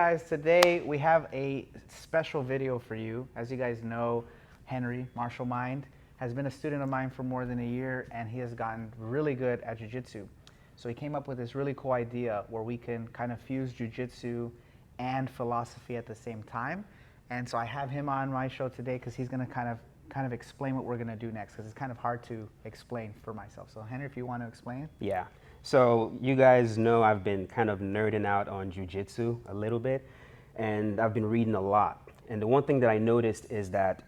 guys, today we have a special video for you. As you guys know, Henry, Martial Mind, has been a student of mine for more than a year, and he has gotten really good at Jiu-Jitsu. So he came up with this really cool idea where we can kind of fuse Jiu-Jitsu and philosophy at the same time. And so I have him on my show today because he's going to kind of explain what we're going to do next, because it's kind of hard to explain for myself. So Henry, if you want to explain. Yeah. So you guys know I've been kind of nerding out on Jiu-Jitsu a little bit, and I've been reading a lot. And the one thing that I noticed is that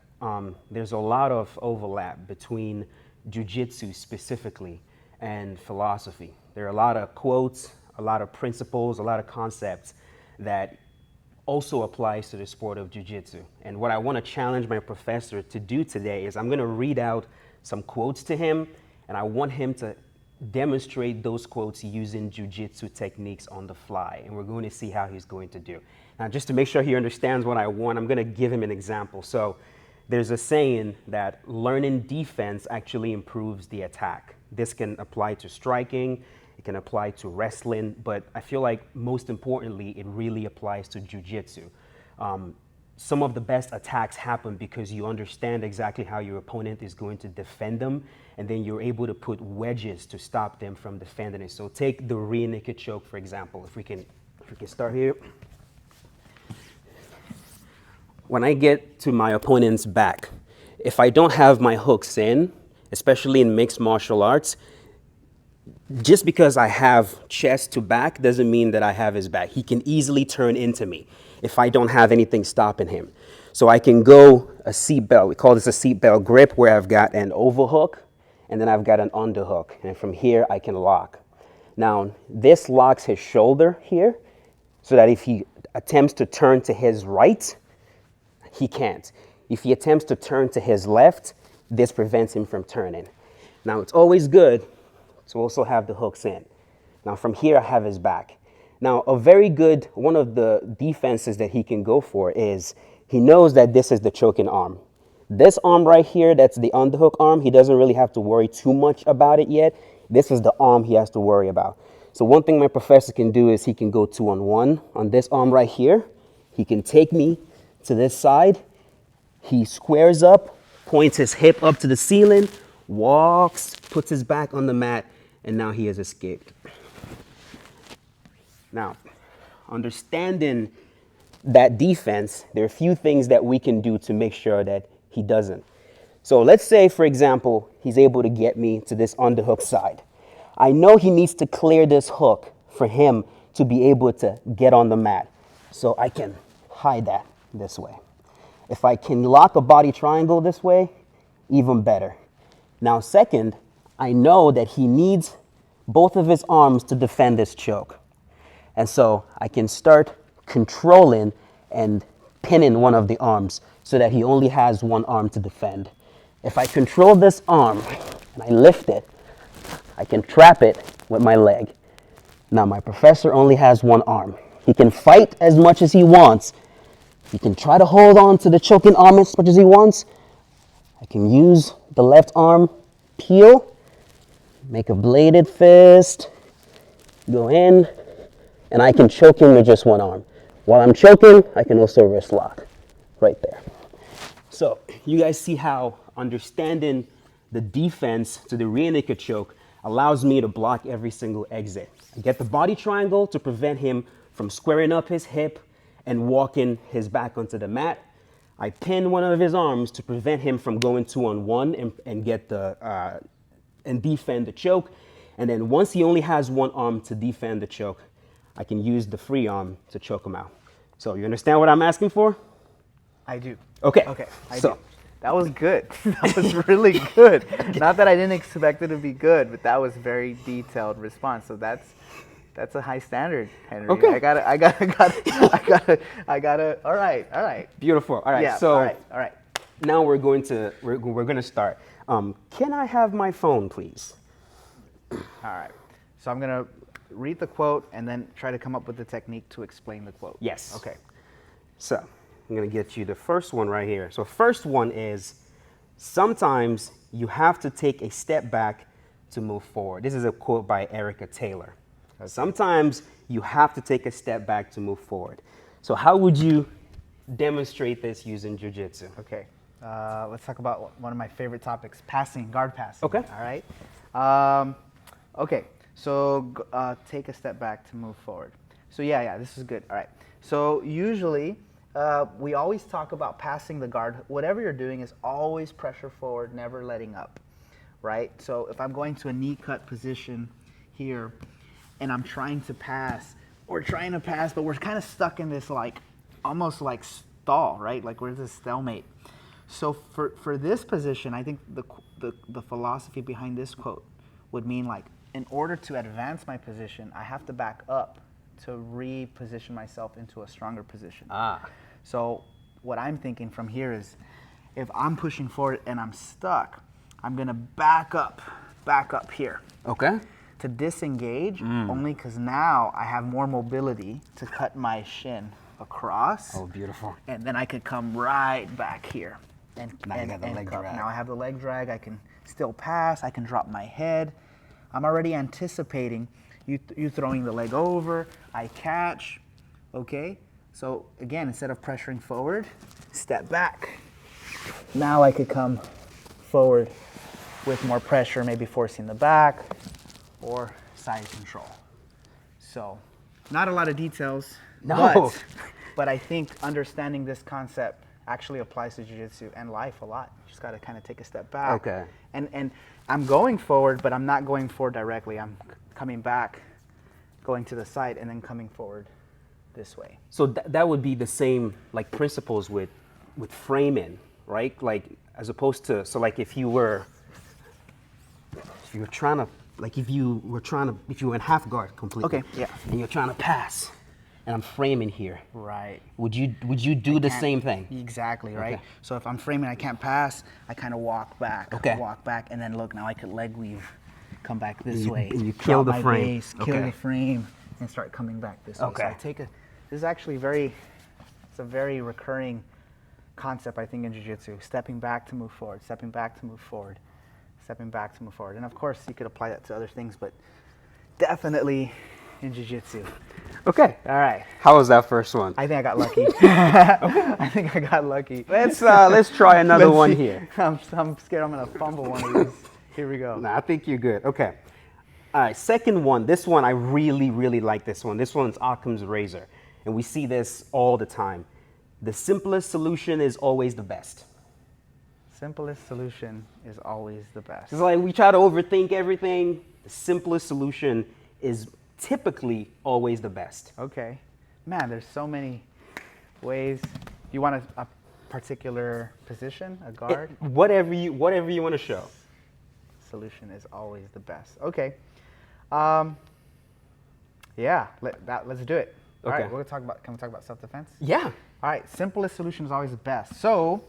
there's a lot of overlap between Jiu-Jitsu specifically and philosophy. There are a lot of quotes, a lot of principles, a lot of concepts that also applies to the sport of Jiu-Jitsu. And what I want to challenge my professor to do today is I'm going to read out some quotes to him, and I want him to demonstrate those quotes using Jiu-Jitsu techniques on the fly, and we're going to see how he's going to do. Now, just to make sure he understands what I want, I'm going to give him an example. So there's a saying that learning defense actually improves the attack. This can apply to striking, it can apply to wrestling, but I feel like most importantly, it really applies to Jiu-Jitsu. Some of the best attacks happen because you understand exactly how your opponent is going to defend them, and then you're able to put wedges to stop them from defending it. So take the rear naked choke, for example. If we can start here. When I get to my opponent's back, if I don't have my hooks in, especially in mixed martial arts, just because I have chest to back doesn't mean that I have his back. He can easily turn into me if I don't have anything stopping him. So I can go a seatbelt. We call this a seatbelt grip, where I've got an overhook and then I've got an underhook. And from here I can lock. Now this locks his shoulder here so that if he attempts to turn to his right, he can't. If he attempts to turn to his left, this prevents him from turning. Now it's always good to also have the hooks in. Now from here I have his back. Now a very good, one of the defenses that he can go for is he knows that this is the choking arm. This arm right here, that's the underhook arm, he doesn't really have to worry too much about it yet. This is the arm he has to worry about. So one thing my professor can do is he can go 2-on-1 on this arm right here. He can take me to this side. He squares up, points his hip up to the ceiling, walks, puts his back on the mat, and now he has escaped. Now, understanding that defense, there are a few things that we can do to make sure that he doesn't. So let's say, for example, he's able to get me to this underhook side. I know he needs to clear this hook for him to be able to get on the mat. So I can hide that this way. If I can lock a body triangle this way, even better. Now, second, I know that he needs both of his arms to defend this choke. And so I can start controlling and pinning one of the arms so that he only has one arm to defend. If I control this arm and I lift it, I can trap it with my leg. Now my professor only has one arm. He can fight as much as he wants. He can try to hold on to the choking arm as much as he wants. I can use the left arm, peel, make a bladed fist, go in, and I can choke him with just one arm. While I'm choking, I can also wrist lock right there. So you guys see how understanding the defense to the rear naked choke allows me to block every single exit. I get the body triangle to prevent him from squaring up his hip and walking his back onto the mat. I pin one of his arms to prevent him from going 2-on-1 and get the and defend the choke. And then once he only has one arm to defend the choke, I can use the free arm to choke him out. So you understand what I'm asking for? I do. Okay. Okay, I do. That was good. That was really good. Not that I didn't expect it to be good, but that was very detailed response. So that's a high standard, Henry. Okay. I gotta. All right. Beautiful. All right. Yeah. So all right. now we're going to start. Can I have my phone, please? All right. So I'm gonna read the quote and then try to come up with the technique to explain the quote. Yes. Okay. So I'm going to get you the first one right here. So first one is, sometimes you have to take a step back to move forward. This is a quote by Erica Taylor. Okay. Sometimes you have to take a step back to move forward. So how would you demonstrate this using jiu-jitsu? Okay, let's talk about one of my favorite topics, passing, guard passing. Okay. All right. Okay, so take a step back to move forward. So yeah, this is good. All right. So usually, we always talk about passing the guard. Whatever you're doing is always pressure forward, never letting up, right? So if I'm going to a knee cut position here, and I'm trying to pass, but we're kind of stuck in this like, almost like stall, right? Like we're this stalemate. So for this position, I think the philosophy behind this quote would mean like, in order to advance my position, I have to back up to reposition myself into a stronger position. So what I'm thinking from here is, if I'm pushing forward and I'm stuck, I'm gonna back up here. Okay. To disengage, only because now I have more mobility to cut my shin across. Oh, beautiful. And then I could come right back here. And Now you got the leg drag. Now I have the leg drag. I can still pass. I can drop my head. I'm already anticipating you throwing the leg over. I catch. Okay? So again, instead of pressuring forward, step back. Now I could come forward with more pressure, maybe forcing the back or side control. So not a lot of details. No. But I think understanding this concept actually applies to jiu-jitsu and life a lot. You just got to kind of take a step back. Okay. And I'm going forward, but I'm not going forward directly. I'm coming back, going to the side, and then coming forward this way. So that would be the same like principles with framing, right? Like as opposed to, so like if you were in half guard completely. Okay, yeah. And you're trying to pass, and I'm framing here. Right. Would you do the same thing? Exactly, right? Okay. So if I'm framing, I can't pass, I kind of walk back. Okay. Walk back, and then look, now I could leg weave, come back this You- way. and you kill drop the my frame. base, kill Okay. the frame, and start coming back this way. Okay. So this is actually it's a very recurring concept, I think, in jiu-jitsu. Stepping back to move forward, stepping back to move forward, stepping back to move forward. And of course, you could apply that to other things, but definitely in jiu-jitsu. Okay. All right. How was that first one? I think I got lucky. I think I got lucky. Let's try another Let's one see. here. I'm scared I'm gonna fumble one of these. Here we go. Nah, I think you're good. Okay. All right, second one. This one, I really, really like this one. This one's Occam's razor. And we see this all the time. The simplest solution is always the best. Simplest solution is always the best. It's like we try to overthink everything. The simplest solution is typically always the best. Okay. Man, there's so many ways. You want a particular position, a guard? Whatever you want to show. Solution is always the best. Okay. Yeah, let's do it. All Okay. right, can we talk about self-defense? Yeah. All right, simplest solution is always the best. So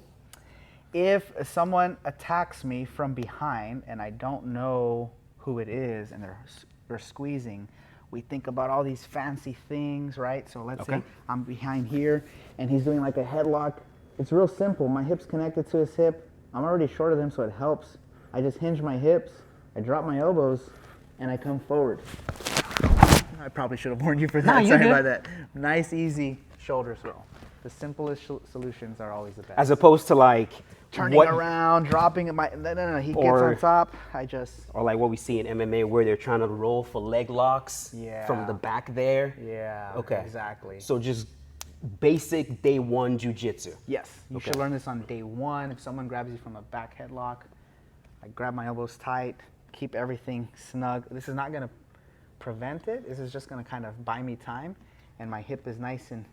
if someone attacks me from behind and I don't know who it is and they're squeezing, we think about all these fancy things, right? So let's say I'm behind here and he's doing like a headlock. It's real simple. My hip's connected to his hip. I'm already shorter than him, so it helps. I just hinge my hips, I drop my elbows, and I come forward. I probably should have warned you for that. No, Sorry good. about that. Nice, easy shoulder throw. The simplest solutions are always the best. As opposed to like Turning around, dropping my. No. He gets on top. Or like what we see in MMA where they're trying to roll for leg locks from the back there. Yeah. Okay. Exactly. So just basic day one jiu-jitsu. Yes. You should learn this on day one. If someone grabs you from a back headlock, I grab my elbows tight, keep everything snug. This is not going to prevent it. This is just going to kind of buy me time. And my hip is nice and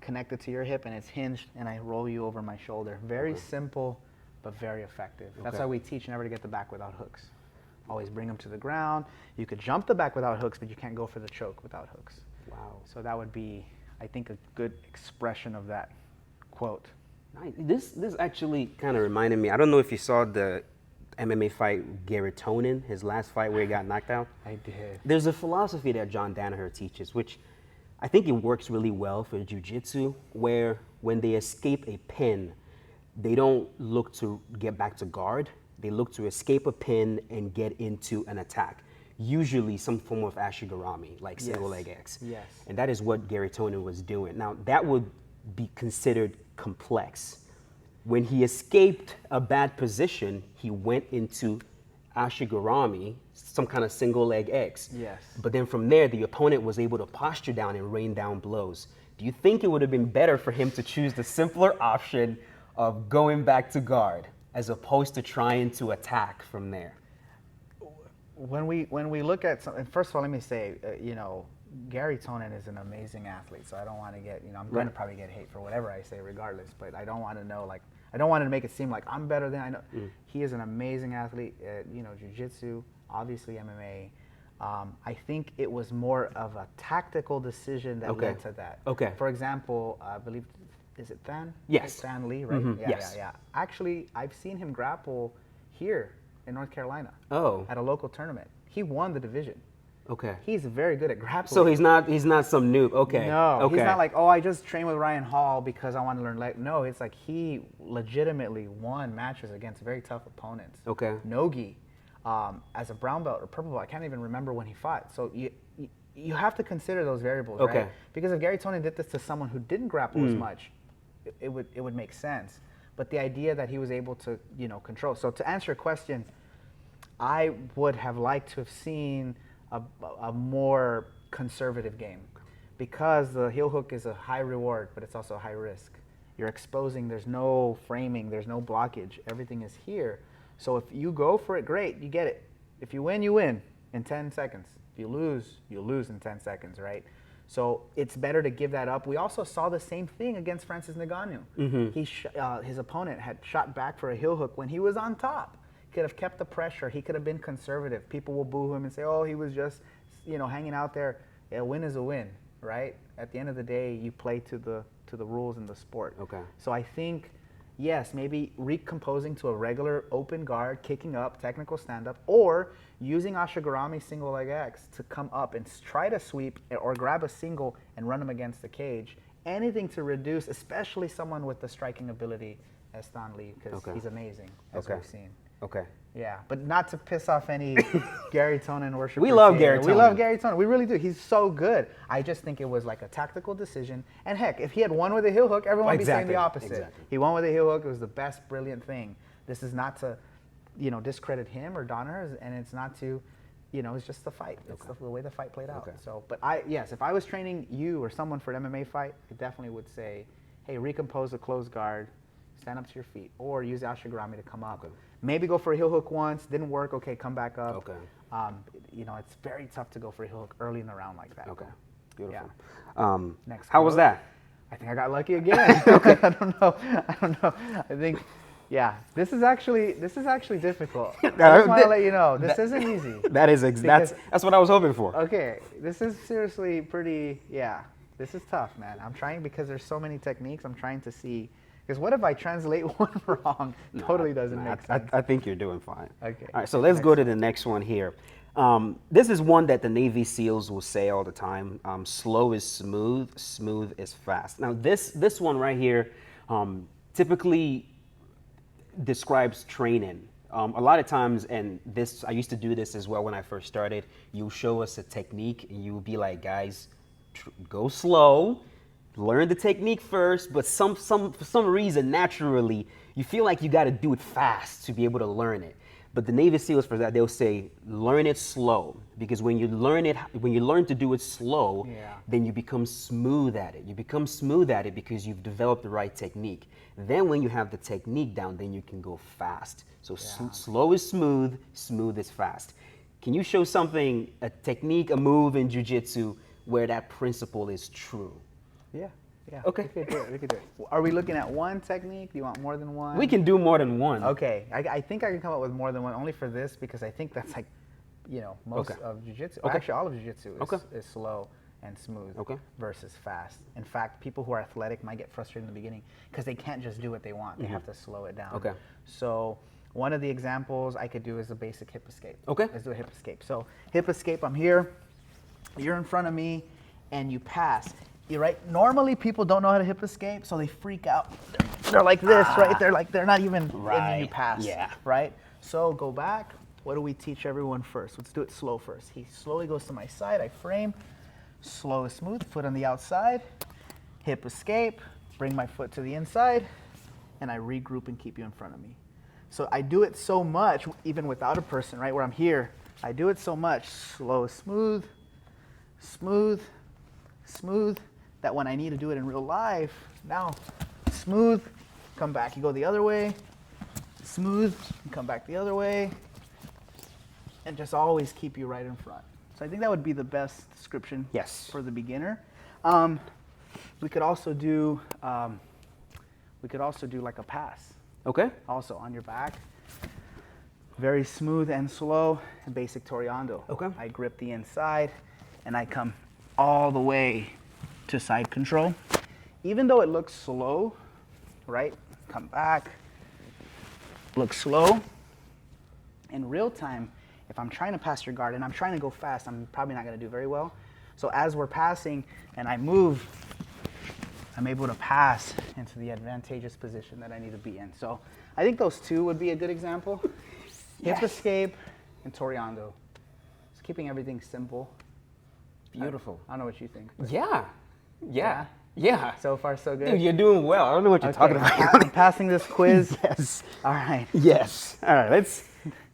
connected to your hip and it's hinged and I roll you over my shoulder. Very simple, but very effective. That's why we teach never to get the back without hooks. Always bring them to the ground. You could jump the back without hooks, but you can't go for the choke without hooks. Wow. So that would be, I think, a good expression of that quote. Nice. This actually kind of reminded me. I don't know if you saw the MMA fight Garrett Tonin, his last fight where he got knocked out. I did. There's a philosophy that John Danaher teaches, which I think it works really well for jiu-jitsu, where when they escape a pin, they don't look to get back to guard. They look to escape a pin and get into an attack. usually some form of ashigarami, like single leg X. Yes. And that is what Gary Tonin was doing. Now, that would be considered complex. When he escaped a bad position, he went into ashigarami, some kind of single leg X. Yes. But then from there, the opponent was able to posture down and rain down blows. Do you think it would have been better for him to choose the simpler option of going back to guard as opposed to trying to attack from there? When we look at something, first of all, let me say, Gary Tonin is an amazing athlete, so I don't want to get, I'm going to probably get hate for whatever I say regardless, but I don't want to know, like, I don't want to make it seem like I'm better than I know. He is an amazing athlete, Jiu-Jitsu, obviously MMA. I think it was more of a tactical decision that led to that. Okay. For example, I believe, is it Than? Yes. Than Lee, right? Yeah. Actually, I've seen him grapple here in North Carolina. Oh. At a local tournament. He won the division. Okay. He's very good at grappling. So he's not some noob. Okay. No, okay. he's not like, I just trained with Ryan Hall because I want to learn. No, it's like he legitimately won matches against very tough opponents. Okay. Nogi, as a brown belt or purple belt, I can't even remember when he fought. So you have to consider those variables, right? Because if Gary Tonin did this to someone who didn't grapple as much, it would make sense. But the idea that he was able to, control. So to answer your question, I would have liked to have seen a more conservative game, because the heel hook is a high reward, but it's also a high risk. You're exposing, there's no framing, there's no blockage, everything is here. So if you go for it, great, you get it. If you win, you win in 10 seconds. If you lose in 10 seconds, right? So it's better to give that up. We also saw the same thing against Francis Ngannou. His opponent had shot back for a heel hook when he was on top. Could have kept the pressure. He could have been conservative. People will boo him and say, he was just, hanging out there. A win is a win, right? At the end of the day, you play to the rules in the sport. Okay. So I think, yes, maybe recomposing to a regular open guard, kicking up, technical stand-up, or using ashigarami single leg X to come up and try to sweep or grab a single and run him against the cage. Anything to reduce, especially someone with the striking ability as Stan Lee, because he's amazing, as we've seen. Okay. Yeah, but not to piss off any Gary Tonin worshippers. We love Gary Tonin. We love Gary Tonin. We really do. He's so good. I just think it was like a tactical decision. And heck, if he had won with a heel hook, everyone would be saying the opposite. Exactly. He won with a heel hook. It was the best, brilliant thing. This is not to, discredit him or Donner, and it's not to, it's just the fight. It's the way the fight played out. Okay. So, but if I was training you or someone for an MMA fight, I definitely would say, hey, recompose a closed guard, stand up to your feet, or use ashigarami to come up. Okay. Maybe go for a heel hook once, didn't work, okay, come back up. Okay. It's very tough to go for a heel hook early in the round like that. Okay. Beautiful. Yeah. Next. How was that? I think I got lucky again. I don't know. I think, this is actually difficult. I just want to let you know, this isn't easy. That's what I was hoping for. Okay, this is seriously pretty, this is tough, man. I'm trying, because there's so many techniques, I'm trying to see. Because what if I translate one wrong? Totally doesn't make sense. I think you're doing fine. Okay. All right, so let's go to the next one here. This is one that the Navy SEALs will say all the time. Slow is smooth, smooth is fast. Now this one right here typically describes training. A lot of times, and I used to do this as well when I first started, you'll show us a technique and you'll be like, guys, go slow. Learn the technique first, but for some reason, naturally, you feel like you got to do it fast to be able to learn it. But the Navy SEALs, for that, they'll say, learn it slow, because when you learn to do it slow, then you become smooth at it. You become smooth at it because you've developed the right technique. Then when you have the technique down, then you can go fast. So slow is smooth, smooth is fast. Can you show something, a technique, a move in Jiu-Jitsu where that principle is true? Yeah. Okay. We could do it. Are we looking at one technique? Do you want more than one? We can do more than one. Okay. I think I can come up with more than one, only for this, because I think that's like, most of Jiu-Jitsu. Okay. Actually, all of Jiu-Jitsu is slow and smooth versus fast. In fact, people who are athletic might get frustrated in the beginning because they can't just do what they want. They have to slow it down. Okay. So one of the examples I could do is a basic hip escape. Okay. Let's do a hip escape. So hip escape, I'm here. You're in front of me, and you pass. You're right. Normally, people don't know how to hip escape, so they freak out. They're like this, right? They're not even, and then you pass. Yeah. Right? So go back, what do we teach everyone first? Let's do it slow first. He slowly goes to my side, I frame, slow and smooth, foot on the outside, hip escape, bring my foot to the inside, and I regroup and keep you in front of me. So I do it so much, even without a person, right, where I'm here, I do it so much, slow, smooth, smooth, smooth, that when I need to do it in real life, now, smooth, come back, you go the other way, smooth, and come back the other way, and just always keep you right in front. So I think that would be the best description Yes. for the beginner. We could also do like a pass. Okay. Also on your back. Very smooth and slow, and basic Toreando. Okay. I grip the inside, and I come all the way to side control. Even though it looks slow, right? Come back, look slow. In real time, if I'm trying to pass your guard and I'm trying to go fast, I'm probably not going to do very well. So as we're passing and I move, I'm able to pass into the advantageous position that I need to be in. So I think those two would be a good example. Hip escape and Toreando. Just keeping everything simple. Beautiful. I don't know what you think. Yeah. So far, so good. Dude, you're doing well. I don't know what you're talking about. I'm passing this quiz. Yes. All right. Yes. All right.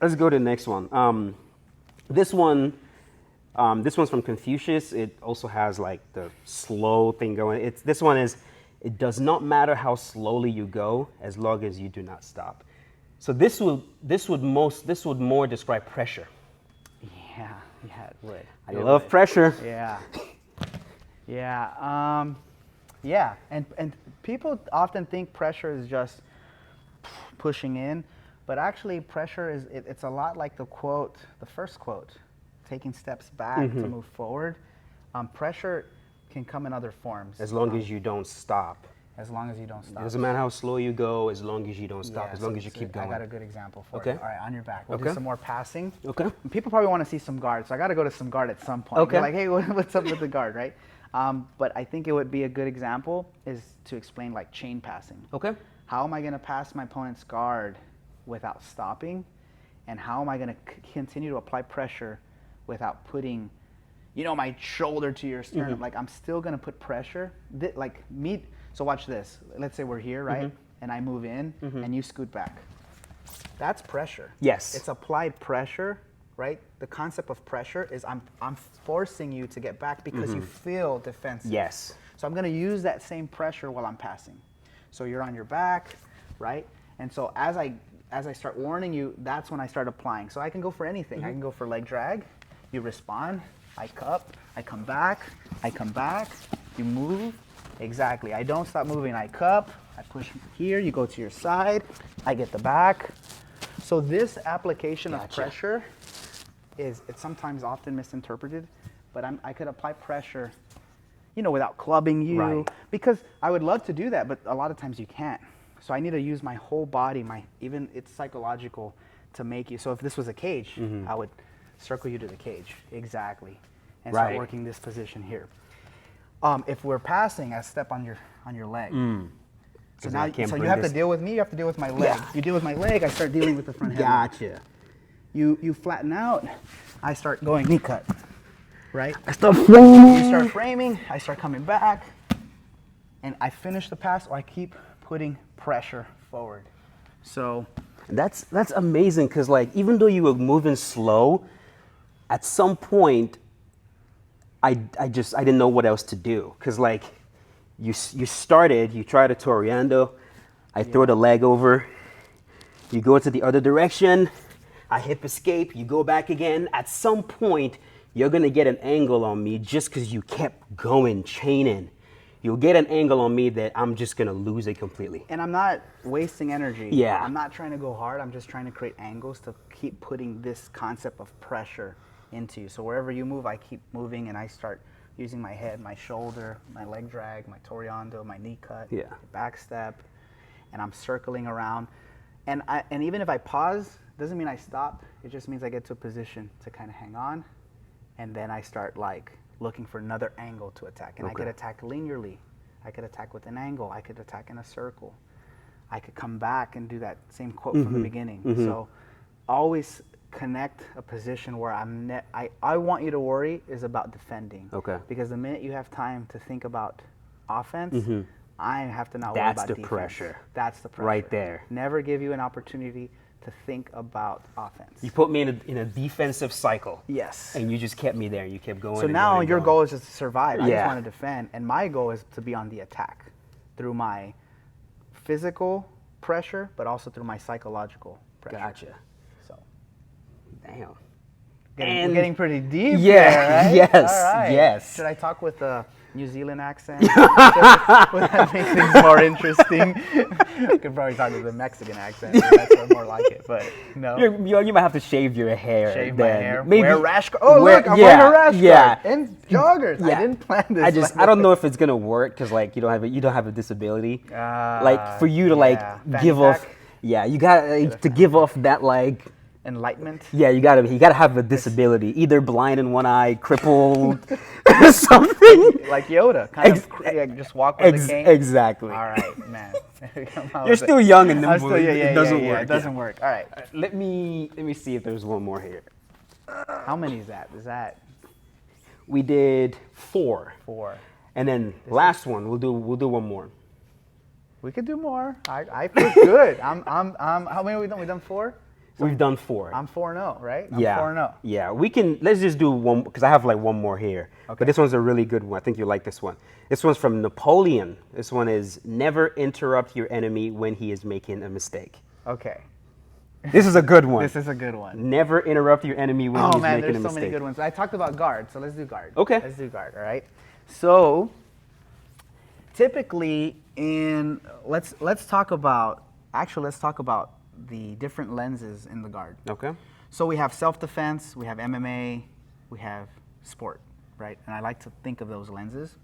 Let's go to the next one. This one's from Confucius. It also has like the slow thing going. This one is, it does not matter how slowly you go as long as you do not stop. So this would more describe pressure. Yeah, it would. I love pressure. Yeah. Yeah. And people often think pressure is just pushing in, but actually pressure is, it's a lot like the first quote, taking steps back to move forward. Pressure can come in other forms. As long as you don't stop. As long as you don't stop. It doesn't matter how slow you go, as long as you don't stop, Yeah, as long as you keep going. I got a good example for Okay. you. All right, on your back. We'll Okay. do some more passing. Okay. And people probably want to see some guard, so I got to go to some guard at some point. Okay. You're like, hey, what's up with the guard, right? But I think it would be a good example is to explain like chain passing. Okay. How am I going to pass my opponent's guard without stopping? And how am I going to continue to apply pressure without putting, my shoulder to your sternum? Like I'm still going to put pressure. So watch this. Let's say we're here, right? And I move in and you scoot back. That's pressure. Yes. It's applied pressure, right? The concept of pressure is I'm forcing you to get back because you feel defensive. Yes. So I'm going to use that same pressure while I'm passing. So you're on your back, right? And so as I start warning you, that's when I start applying. So I can go for anything. I can go for leg drag. You respond. I cup. I come back. You move. Exactly. I don't stop moving. I cup. I push here. You go to your side. I get the back. So this application of pressure it's sometimes often misinterpreted, but I could apply pressure, without clubbing you. Right. Because I would love to do that, but a lot of times you can't. So I need to use my whole body, even it's psychological to make you. So if this was a cage, I would circle you to the cage. Exactly. And start working this position here. If we're passing, I step on your leg. So now you have to deal with me, you have to deal with my leg. Yeah. You deal with my leg, I start dealing with the front head. Gotcha. You flatten out, I start going knee cut. Right? I start framing. You start framing, I start coming back, and I finish the pass or I keep putting pressure forward. So That's amazing because even though you were moving slow, at some point I didn't know what else to do because you started, you tried a Toreando, I throw the leg over, you go to the other direction, I hip escape, you go back again. At some point, you're gonna get an angle on me just because you kept going, chaining. You'll get an angle on me that I'm just gonna lose it completely. And I'm not wasting energy. Yeah. I'm not trying to go hard, I'm just trying to create angles to keep putting this concept of pressure into you. So wherever you move, I keep moving and I start using my head, my shoulder, my leg drag, my Toreando, my knee cut, back step, and I'm circling around. And even if I pause, doesn't mean I stop. It just means I get to a position to kind of hang on, and then I start looking for another angle to attack. And I could attack linearly. I could attack with an angle. I could attack in a circle. I could come back and do that same quote from the beginning. So always connect a position where I want you to worry is about defending. Okay. Because the minute you have time to think about offense, I have to not worry That's about the defense. pressure. That's the pressure. Right there. Never give you an opportunity to think about offense. You put me in a defensive cycle. Yes. And you just kept me there. You kept going. So now your goal is just to survive. I just want to defend. And my goal is to be on the attack through my physical pressure, but also through my psychological pressure. Gotcha. So, Damn. we're getting pretty deep Yeah, there, right? yes, All right. yes. Should I talk with a New Zealand accent? Would that make things more interesting? I could probably talk with a Mexican accent. That's more like it, but no. You might have to shave your hair. Shave then. my hair. Maybe Wear rash guard. Oh, look, I'm wearing a rash guard. And joggers. Yeah. I didn't plan this. I don't know if it's gonna work because like you don't have a disability. Like for you to like give off. Yeah, you got to give off that like enlightenment. Yeah, you gotta have a disability, either blind in one eye, crippled, something. Like Yoda, kind of just walk with a cane. Exactly. All right, man. You're still young and nimble. It doesn't work. It doesn't work. All right. Let me see if there's one more here. How many is that? We did 4. 4. And then last one, we'll do one more. We could do more. I feel good. I'm how many have we done? We've done 4? So we've done 4. I'm 4-0, right? I'm yeah. 4-0. Yeah, let's just do one, because I have like one more here. Okay. But this one's a really good one. I think you like this one. This one's from Napoleon. This one is never interrupt your enemy when he is making a mistake. Okay. This is a good one. This is a good one. Never interrupt your enemy when he's making a mistake. Oh man, there's so many good ones. I talked about guard, so let's do guard. Okay. Let's do guard, all right? So typically let's talk about the different lenses in the guard. Okay. So we have self-defense, we have MMA, we have sport, right? And I like to think of those lenses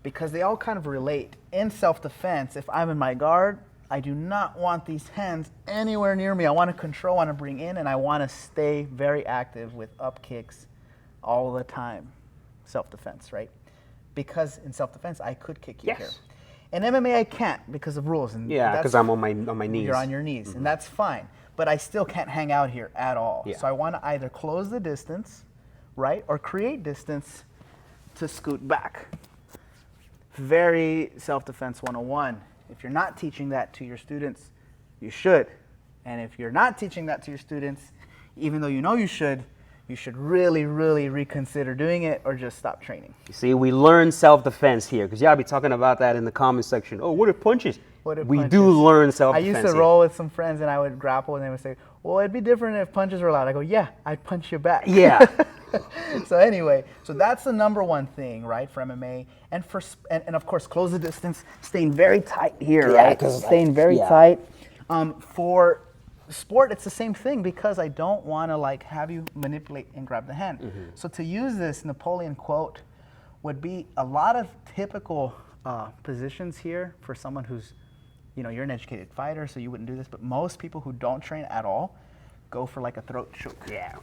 because they all kind of relate. In self-defense, if I'm in my guard, I do not want these hands anywhere near me. I want to control, I want to bring in, and I want to stay very active with up kicks all the time. Self-defense, right? Because in self-defense, I could kick you here. In MMA, I can't because of rules. And yeah, because I'm on my knees. You're on your knees, and that's fine. But I still can't hang out here at all. Yeah. So I want to either close the distance, right, or create distance to scoot back. Very self-defense 101. If you're not teaching that to your students, you should. And if you're not teaching that to your students, even though you know you should really, really reconsider doing it or just stop training. You see, we learn self-defense here because y'all be talking about that in the comment section. Oh, what are punches? We do learn self-defense. I used to roll with some friends and I would grapple and they would say, well, it'd be different if punches were allowed. I go, yeah, I'd punch you back. Yeah. So anyway, so that's the number one thing, right, for MMA. And and of course, close the distance, staying very tight here, right? Staying very tight. For sport, it's the same thing because I don't want to like have you manipulate and grab the hand. Mm-hmm. So to use this Napoleon quote would be a lot of typical positions here for someone who's, you're an educated fighter, so you wouldn't do this, but most people who don't train at all go for like a throat choke. Yeah.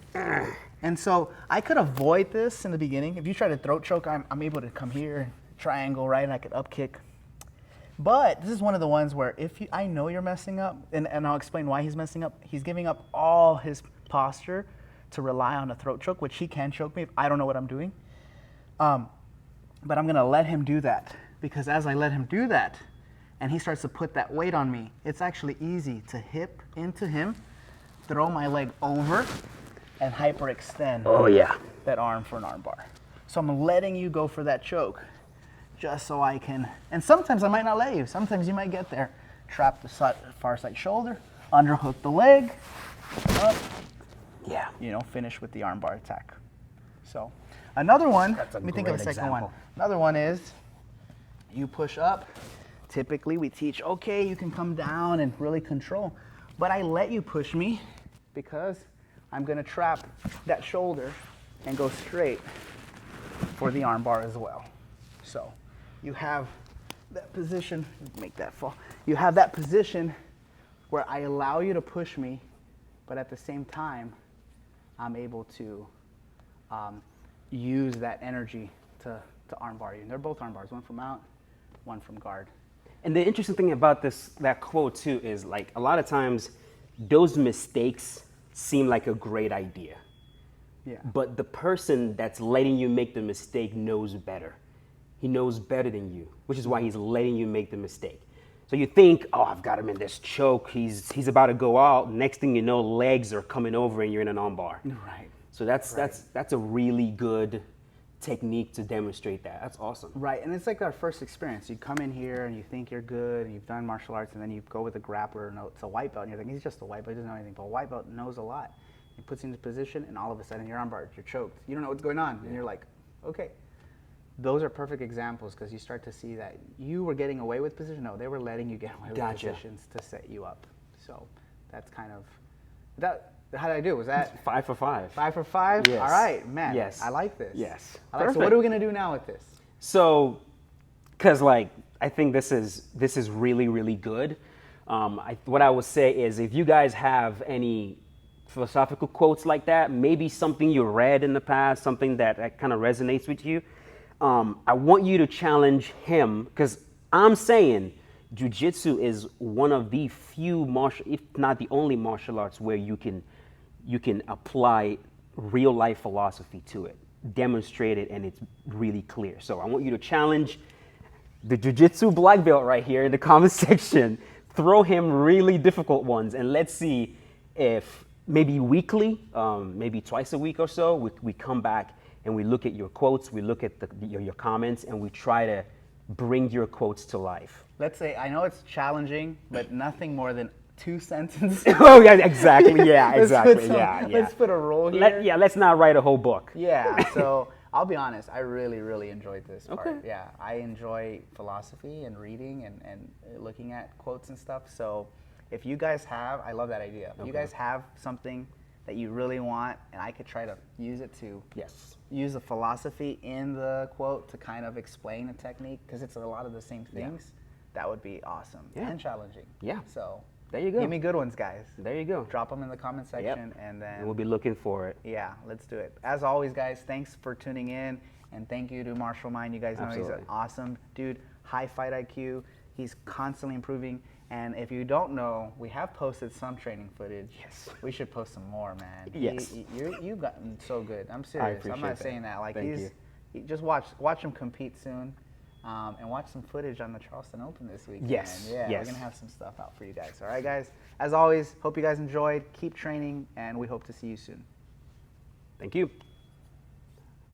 And so I could avoid this in the beginning. If you try to throat choke, I'm able to come here, triangle, right, and I could up kick. But this is one of the ones where I know you're messing up, and I'll explain why he's messing up. He's giving up all his posture to rely on a throat choke, which he can choke me if I don't know what I'm doing. But I'm going to let him do that because as I let him do that, and he starts to put that weight on me, it's actually easy to hip into him, throw my leg over, and hyperextend that arm for an arm bar. So I'm letting you go for that choke. Just so I can, and sometimes I might not let you. Sometimes you might get there. Trap the far side shoulder, underhook the leg, up. Yeah. Finish with the armbar attack. So, another one, let me think of a second one. Another one is you push up. Typically we teach, okay, you can come down and really control. But I let you push me because I'm going to trap that shoulder and go straight for the armbar as well. So, you have that position, make that fall. You have that position where I allow you to push me, but at the same time, I'm able to use that energy to armbar you. And they're both armbars, one from mount, one from guard. And the interesting thing about that quote too is like a lot of times those mistakes seem like a great idea. Yeah. But the person that's letting you make the mistake knows better. He knows better than you, which is why he's letting you make the mistake. So you think, oh, I've got him in this choke. He's about to go out. Next thing you know, legs are coming over and you're in an armbar. Right. So that's a really good technique to demonstrate that. That's awesome. Right, and it's like our first experience. You come in here and you think you're good, and you've done martial arts, and then you go with a grappler, no, it's a white belt, and you're thinking, he's just a white belt, he doesn't know anything. But a white belt knows a lot. He puts you into position, and all of a sudden you're armbarred, you're choked. You don't know what's going on, and you're like, okay. Those are perfect examples because you start to see that you were getting away with position. No, they were letting you get away with positions to set you up. So that's kind of that. How did I do? Was that 5 for 5? 5 for 5? Yes. All right, man. Yes. I like this. Yes. I like, so Perfect. what are we gonna do now with this? So, because like I think this is really, really good. What I would say is if you guys have any philosophical quotes like that, maybe something you read in the past, something that kind of resonates with you, I want you to challenge him, because I'm saying Jiu-Jitsu is one of the few if not the only martial arts where you can apply real life philosophy to it, demonstrate it, and it's really clear. So I want you to challenge the Jiu-Jitsu black belt right here in the comment section. Throw him really difficult ones, and let's see if maybe weekly, maybe twice a week or so, we come back and we look at your quotes, we look at your comments, and we try to bring your quotes to life. Let's say, I know it's challenging, but nothing more than 2 sentences. Oh yeah, exactly. Yeah, exactly. Yeah. Let's put a roll here. Let's not write a whole book. Yeah, so I'll be honest, I really, really enjoyed this part. Okay. Yeah, I enjoy philosophy and reading and looking at quotes and stuff. So if you guys have, I love that idea. If you guys have something that you really want, and I could try to use it to use the philosophy in the quote to kind of explain a technique, because it's a lot of the same things, that would be awesome and challenging. Yeah. So there you go. Give me good ones, guys. There you go. Drop them in the comment section, and then we'll be looking for it. Yeah, let's do it. As always, guys, thanks for tuning in, and thank you to Martial Mind. You guys know he's an awesome dude, high fight IQ. He's constantly improving. And if you don't know, we have posted some training footage. Yes. We should post some more, man. Yes. You've gotten so good. I'm serious. I'm not saying that. Like, Thank you. Just watch him compete soon, and watch some footage on the Charleston Open this weekend. Yes. Yeah, yes. We're gonna have some stuff out for you guys. All right, guys. As always, hope you guys enjoyed. Keep training, and we hope to see you soon. Thank you.